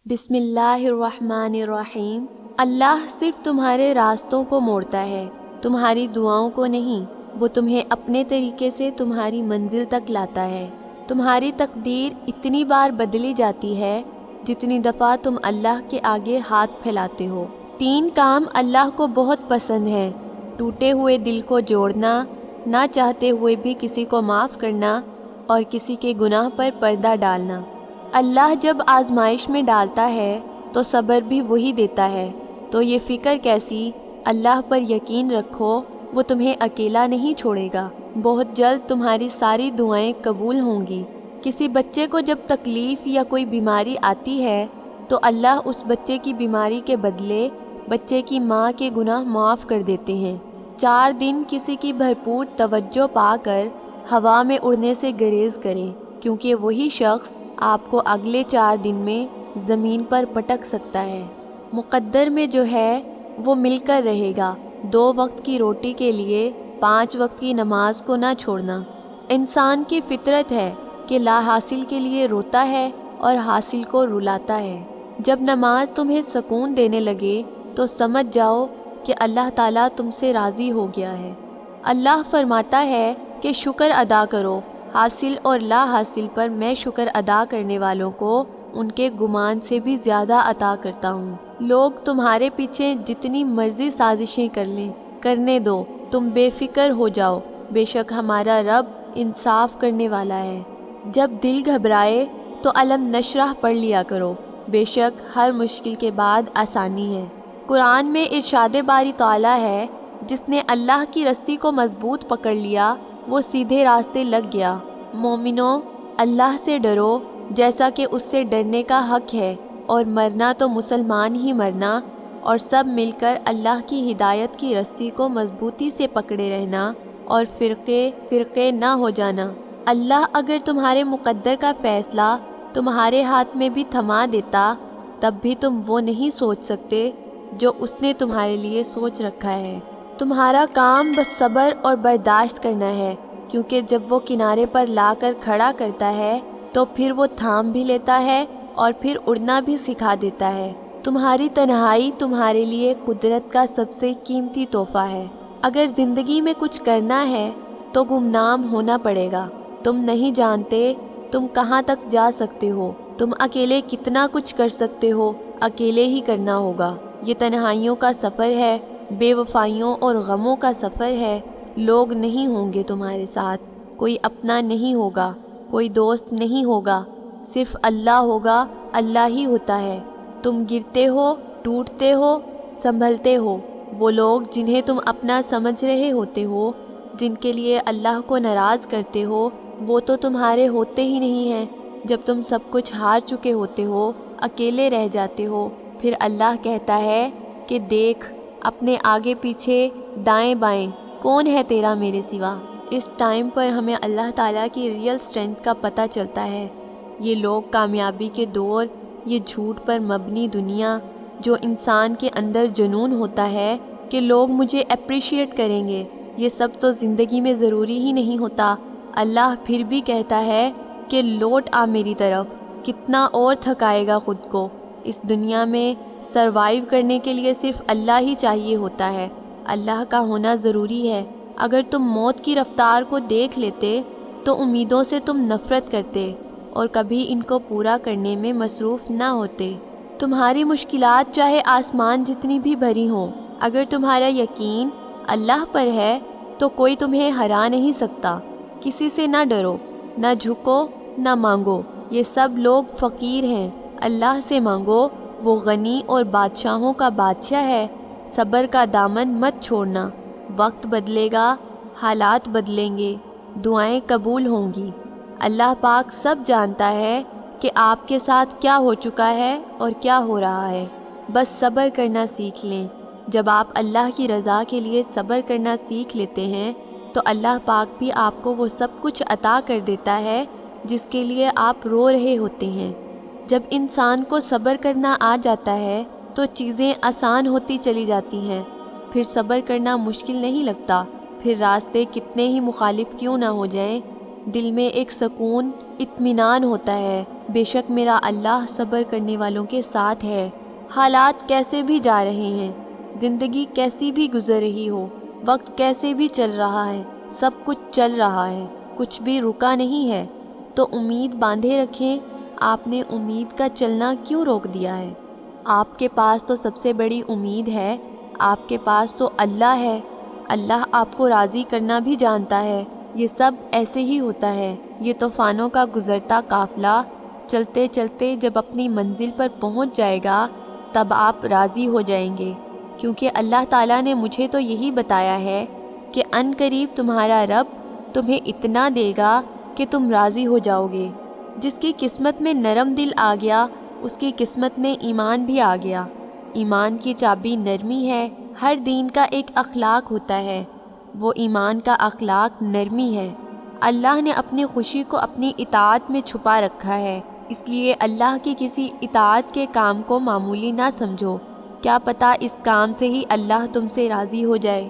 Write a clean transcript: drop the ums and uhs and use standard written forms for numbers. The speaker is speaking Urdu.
بسم اللہ الرحمن الرحیم۔ اللہ صرف تمہارے راستوں کو موڑتا ہے، تمہاری دعاؤں کو نہیں۔ وہ تمہیں اپنے طریقے سے تمہاری منزل تک لاتا ہے۔ تمہاری تقدیر اتنی بار بدلی جاتی ہے جتنی دفعہ تم اللہ کے آگے ہاتھ پھیلاتے ہو۔ 3 کام اللہ کو بہت پسند ہیں: ٹوٹے ہوئے دل کو جوڑنا، نہ چاہتے ہوئے بھی کسی کو معاف کرنا، اور کسی کے گناہ پر پردہ ڈالنا۔ اللہ جب آزمائش میں ڈالتا ہے تو صبر بھی وہی دیتا ہے، تو یہ فکر کیسی؟ اللہ پر یقین رکھو، وہ تمہیں اکیلا نہیں چھوڑے گا۔ بہت جلد تمہاری ساری دعائیں قبول ہوں گی۔ کسی بچے کو جب تکلیف یا کوئی بیماری آتی ہے تو اللہ اس بچے کی بیماری کے بدلے بچے کی ماں کے گناہ معاف کر دیتے ہیں۔ 4 دن کسی کی بھرپور توجہ پا کر ہوا میں اڑنے سے گریز کریں، کیونکہ وہی شخص آپ کو اگلے 4 دن میں زمین پر پٹک سکتا ہے۔ مقدر میں جو ہے وہ مل کر رہے گا۔ 2 وقت کی روٹی کے لیے 5 وقت کی نماز کو نہ چھوڑنا۔ انسان کی فطرت ہے کہ لا حاصل کے لیے روتا ہے اور حاصل کو رلاتا ہے۔ جب نماز تمہیں سکون دینے لگے تو سمجھ جاؤ کہ اللہ تعالیٰ تم سے راضی ہو گیا ہے۔ اللہ فرماتا ہے کہ شکر ادا کرو، حاصل اور لا حاصل پر میں شکر ادا کرنے والوں کو ان کے گمان سے بھی زیادہ عطا کرتا ہوں۔ لوگ تمہارے پیچھے جتنی مرضی سازشیں کر لیں، کرنے دو، تم بے فکر ہو جاؤ، بے شک ہمارا رب انصاف کرنے والا ہے۔ جب دل گھبرائے تو علم نشرح پڑھ لیا کرو، بے شک ہر مشکل کے بعد آسانی ہے۔ قرآن میں ارشاد باری تعالیٰ ہے، جس نے اللہ کی رسی کو مضبوط پکڑ لیا وہ سیدھے راستے لگ گیا۔ مومنو، اللہ سے ڈرو جیسا کہ اس سے ڈرنے کا حق ہے، اور مرنا تو مسلمان ہی مرنا، اور سب مل کر اللہ کی ہدایت کی رسی کو مضبوطی سے پکڑے رہنا اور فرقے نہ ہو جانا۔ اللہ اگر تمہارے مقدر کا فیصلہ تمہارے ہاتھ میں بھی تھما دیتا، تب بھی تم وہ نہیں سوچ سکتے جو اس نے تمہارے لیے سوچ رکھا ہے۔ تمہارا کام بس صبر اور برداشت کرنا ہے، کیونکہ جب وہ کنارے پر لا کر کھڑا کرتا ہے تو پھر وہ تھام بھی لیتا ہے اور پھر اڑنا بھی سکھا دیتا ہے۔ تمہاری تنہائی تمہارے لیے قدرت کا سب سے قیمتی تحفہ ہے۔ اگر زندگی میں کچھ کرنا ہے تو گمنام ہونا پڑے گا۔ تم نہیں جانتے تم کہاں تک جا سکتے ہو، تم اکیلے کتنا کچھ کر سکتے ہو، اکیلے ہی کرنا ہوگا۔ یہ تنہائیوں کا سفر ہے، بے وفائیوں اور غموں کا سفر ہے۔ لوگ نہیں ہوں گے تمہارے ساتھ، کوئی اپنا نہیں ہوگا، کوئی دوست نہیں ہوگا، صرف اللہ ہوگا۔ اللہ ہی ہوتا ہے۔ تم گرتے ہو، ٹوٹتے ہو، سنبھلتے ہو۔ وہ لوگ جنہیں تم اپنا سمجھ رہے ہوتے ہو، جن کے لیے اللہ کو ناراض کرتے ہو، وہ تو تمہارے ہوتے ہی نہیں ہیں۔ جب تم سب کچھ ہار چکے ہوتے ہو، اکیلے رہ جاتے ہو، پھر اللہ کہتا ہے کہ دیکھ اپنے آگے پیچھے، دائیں بائیں، کون ہے تیرا میرے سوا۔ اس ٹائم پر ہمیں اللہ تعالیٰ کی ریئل اسٹرینتھ کا پتہ چلتا ہے۔ یہ لوگ کامیابی کے دور، یہ جھوٹ پر مبنی دنیا، جو انسان کے اندر جنون ہوتا ہے کہ لوگ مجھے اپریشیٹ کریں گے، یہ سب تو زندگی میں ضروری ہی نہیں ہوتا۔ اللہ پھر بھی کہتا ہے کہ لوٹ آ میری طرف، کتنا اور تھکائے گا خود کو۔ اس دنیا میں سروائیو کرنے کے لیے صرف اللہ ہی چاہیے ہوتا ہے، اللہ کا ہونا ضروری ہے۔ اگر تم موت کی رفتار کو دیکھ لیتے تو امیدوں سے تم نفرت کرتے اور کبھی ان کو پورا کرنے میں مصروف نہ ہوتے۔ تمہاری مشکلات چاہے آسمان جتنی بھی بھری ہوں، اگر تمہارا یقین اللہ پر ہے تو کوئی تمہیں ہرا نہیں سکتا۔ کسی سے نہ ڈرو، نہ جھکو، نہ مانگو۔ یہ سب لوگ فقیر ہیں، اللہ سے مانگو، وہ غنی اور بادشاہوں کا بادشاہ ہے۔ صبر کا دامن مت چھوڑنا، وقت بدلے گا، حالات بدلیں گے، دعائیں قبول ہوں گی۔ اللہ پاک سب جانتا ہے کہ آپ کے ساتھ کیا ہو چکا ہے اور کیا ہو رہا ہے۔ بس صبر کرنا سیکھ لیں۔ جب آپ اللہ کی رضا کے لیے صبر کرنا سیکھ لیتے ہیں تو اللہ پاک بھی آپ کو وہ سب کچھ عطا کر دیتا ہے جس کے لیے آپ رو رہے ہوتے ہیں۔ جب انسان کو صبر کرنا آ جاتا ہے تو چیزیں آسان ہوتی چلی جاتی ہیں، پھر صبر کرنا مشکل نہیں لگتا۔ پھر راستے کتنے ہی مخالف کیوں نہ ہو جائیں، دل میں ایک سکون، اطمینان ہوتا ہے بے شک میرا اللہ صبر کرنے والوں کے ساتھ ہے۔ حالات کیسے بھی جا رہے ہیں، زندگی کیسی بھی گزر رہی ہو، وقت کیسے بھی چل رہا ہے، سب کچھ چل رہا ہے، کچھ بھی رکا نہیں ہے، تو امید باندھے رکھیں۔ آپ نے امید کا چلنا کیوں روک دیا ہے؟ آپ کے پاس تو سب سے بڑی امید ہے، آپ کے پاس تو اللہ ہے۔ اللہ آپ کو راضی کرنا بھی جانتا ہے۔ یہ سب ایسے ہی ہوتا ہے، یہ طوفانوں کا گزرتا قافلہ چلتے چلتے جب اپنی منزل پر پہنچ جائے گا تب آپ راضی ہو جائیں گے، کیونکہ اللہ تعالیٰ نے مجھے تو یہی بتایا ہے کہ عن قریب تمہارا رب تمہیں اتنا دے گا کہ تم راضی ہو جاؤ گے۔ جس کی قسمت میں نرم دل آ گیا اس کی قسمت میں ایمان بھی آ گیا۔ ایمان کی چابی نرمی ہے۔ ہر دین کا ایک اخلاق ہوتا ہے، وہ ایمان کا اخلاق نرمی ہے۔ اللہ نے اپنی خوشی کو اپنی اطاعت میں چھپا رکھا ہے، اس لیے اللہ کی کسی اطاعت کے کام کو معمولی نہ سمجھو، کیا پتہ اس کام سے ہی اللہ تم سے راضی ہو جائے۔